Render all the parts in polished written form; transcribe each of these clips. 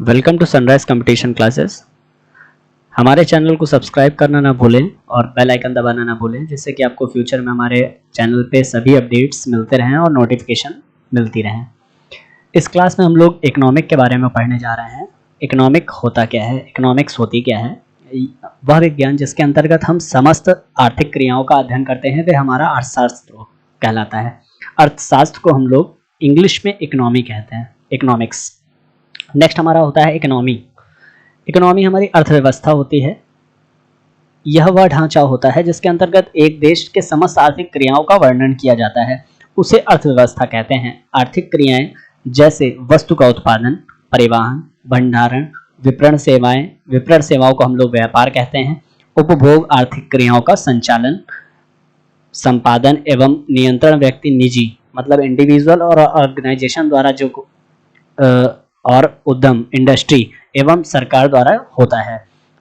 Welcome to Sunrise competition classes. हमारे channel को subscribe करना ना भूलें और बेल आइकन दबाना ना भूलें, जिससे कि आपको फ्यूचर में हमारे चैनल पे सभी अपडेट्स मिलते रहें और नोटिफिकेशन मिलती रहें। इस क्लास में हम लोग इकोनॉमिक के बारे में पढ़ने जा रहे हैं। इकोनॉमिक होता क्या है, इकोनॉमिक्स होती क्या है, वह विज्ञान जिसके अंतर्गत हम समस्त आर्थिक क्रियाओं का अध्ययन करते हैं वह हमारा अर्थशास्त्र कहलाता है। अर्थशास्त्र को हम लोग इंग्लिश में इकोनॉमी कहते हैं, इकोनॉमिक्स। नेक्स्ट हमारा होता है इकोनॉमी। इकोनॉमी हमारी अर्थव्यवस्था होती है। यह वह ढांचा होता है जिसके अंतर्गत एक देश के समस्त आर्थिक क्रियाओं का वर्णन किया जाता है, उसे अर्थव्यवस्था कहते हैं। आर्थिक क्रियाएं जैसे वस्तु का उत्पादन, परिवहन, भंडारण, विपणन सेवाओं को हम लोग व्यापार कहते हैं। उपभोग आर्थिक क्रियाओं का संचालन, संपादन एवं नियंत्रण व्यक्ति निजी मतलब इंडिविजुअल और ऑर्गेनाइजेशन द्वारा जो और उद्यम इंडस्ट्री एवं सरकार द्वारा होता है।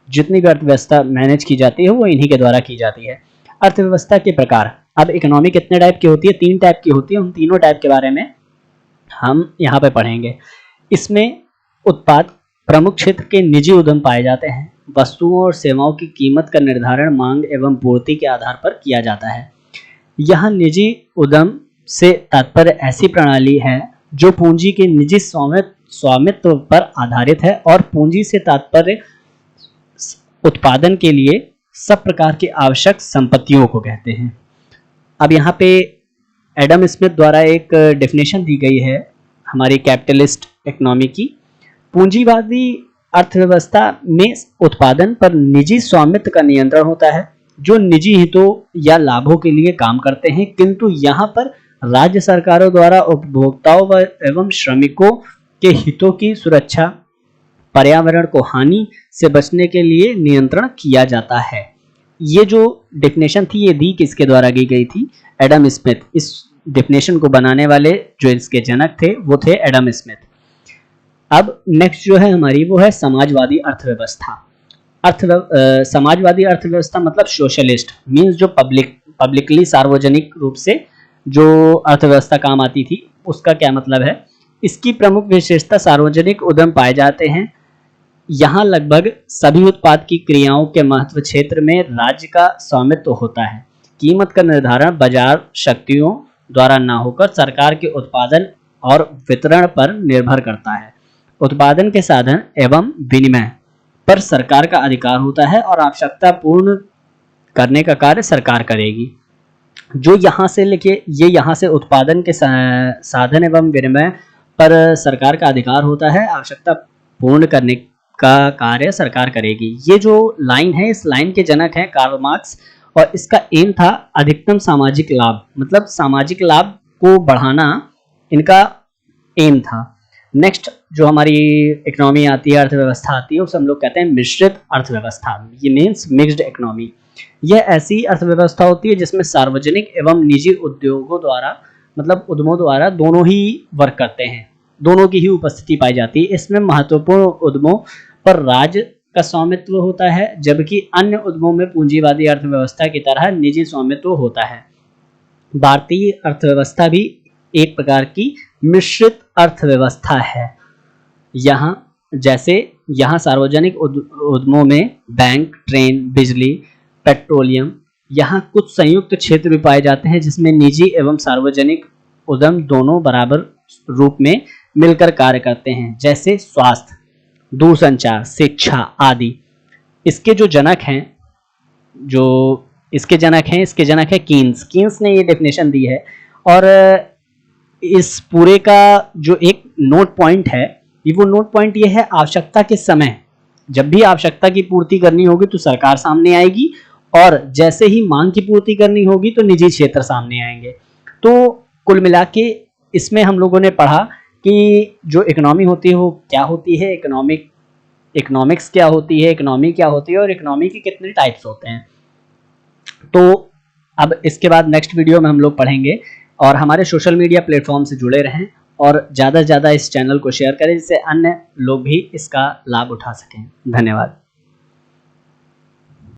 जितनी भी अर्थव्यवस्था मैनेज की जाती है वो इन्हीं के द्वारा की जाती है। अर्थव्यवस्था के प्रकार, अब इकोनॉमी कितने टाइप की होती है? 3 टाइप की होती है। उन तीनों टाइप के बारे में हम यहाँ पे पढ़ेंगे। इसमें उत्पाद प्रमुख क्षेत्र के निजी उद्यम पाए जाते हैं। वस्तुओं और सेवाओं की कीमत का निर्धारण मांग एवं पूर्ति के आधार पर किया जाता है। यहाँ निजी उद्यम से तात्पर्य ऐसी प्रणाली है जो पूंजी के निजी स्वामित्व पर आधारित है और पूंजी से तात्पर्य उत्पादन के लिए सब प्रकार की आवश्यक संपत्तियों को कहते हैं। अब यहाँ पे एडम स्मिथ द्वारा एक डेफिनेशन दी गई है हमारी कैपिटलिस्ट इकोनॉमी की। पूंजीवादी अर्थव्यवस्था में उत्पादन पर निजी स्वामित्व का नियंत्रण होता है जो निजी हितों या लाभों के लिए काम करते हैं, किंतु यहाँ पर राज्य सरकारों द्वारा उपभोक्ताओं एवं श्रमिकों के हितों की सुरक्षा, पर्यावरण को हानि से बचने के लिए नियंत्रण किया जाता है। ये जो डेफिनेशन थी ये दी किसके द्वारा की गई थी? Adam Smith. इस डेफिनेशन को बनाने वाले जो इसके जनक थे वो थे एडम स्मिथ। अब नेक्स्ट जो है हमारी वो है समाजवादी अर्थव्यवस्था। समाजवादी अर्थव्यवस्था मतलब सोशलिस्ट, मीन्स जो पब्लिकली सार्वजनिक रूप से जो अर्थव्यवस्था काम आती थी उसका क्या मतलब है। इसकी प्रमुख विशेषता सार्वजनिक उद्यम पाए जाते हैं। यहाँ लगभग सभी उत्पाद की क्रियाओं के महत्व क्षेत्र में राज्य का स्वामित्व होता है। कीमत का निर्धारण बाजार शक्तियों द्वारा न होकर सरकार के उत्पादन और वितरण पर निर्भर करता है। उत्पादन के साधन एवं विनिमय पर सरकार का अधिकार होता है और आवश्यकता पूर्ण करने का कार्य सरकार करेगी। जो यहाँ से लेके ये यहाँ से उत्पादन के साधन एवं विनिमय पर सरकार का अधिकार होता है, आवश्यकता पूर्ण करने का कार्य सरकार करेगी। ये जो लाइन है इस लाइन के जनक हैं कार्ल मार्क्स और इसका एम था अधिकतम सामाजिक लाभ, मतलब सामाजिक लाभ को बढ़ाना इनका एम था। नेक्स्ट जो हमारी इकोनॉमी आती है, अर्थव्यवस्था आती है, उसे हम लोग कहते हैं मिश्रित अर्थव्यवस्था। ये मीन्स मिक्स्ड इकोनॉमी। यह ऐसी अर्थव्यवस्था होती है जिसमें सार्वजनिक एवं निजी उद्योगों द्वारा मतलब उद्यमों द्वारा दोनों ही वर्क करते हैं, दोनों की ही उपस्थिति पाई जाती है। इसमें महत्वपूर्ण उद्यमों पर राज्य का स्वामित्व होता है, जबकि अन्य उद्यमों में पूंजीवादी अर्थव्यवस्था की तरह निजी स्वामित्व होता है। भारतीय अर्थव्यवस्था भी एक प्रकार की मिश्रित अर्थव्यवस्था है। यहाँ सार्वजनिक उद्यमों में बैंक, ट्रेन, बिजली, पेट्रोलियम, यहाँ कुछ संयुक्त क्षेत्र भी पाए जाते हैं जिसमें निजी एवं सार्वजनिक उद्यम दोनों बराबर रूप में मिलकर कार्य करते हैं, जैसे स्वास्थ्य, दूरसंचार, शिक्षा आदि। इसके जो जनक हैं इसके जनक है कीन्स ने ये डेफिनेशन दी है। और इस पूरे का जो एक नोट पॉइंट है वो नोट पॉइंट ये है, आवश्यकता के समय जब भी आवश्यकता की पूर्ति करनी होगी तो सरकार सामने आएगी और जैसे ही मांग की पूर्ति करनी होगी तो निजी क्षेत्र सामने आएंगे। तो कुल मिला के इसमें हम लोगों ने पढ़ा कि जो इकोनॉमी होती है वो क्या होती है, इकोनॉमिक्स क्या होती है, इकोनॉमी क्या होती है और इकोनॉमी के कितने टाइप्स होते हैं। तो अब इसके बाद नेक्स्ट वीडियो में हम लोग पढ़ेंगे और हमारे सोशल मीडिया प्लेटफॉर्म से जुड़े रहें और ज़्यादा से ज़्यादा इस चैनल को शेयर करें जिससे अन्य लोग भी इसका लाभ उठा सकें। धन्यवाद।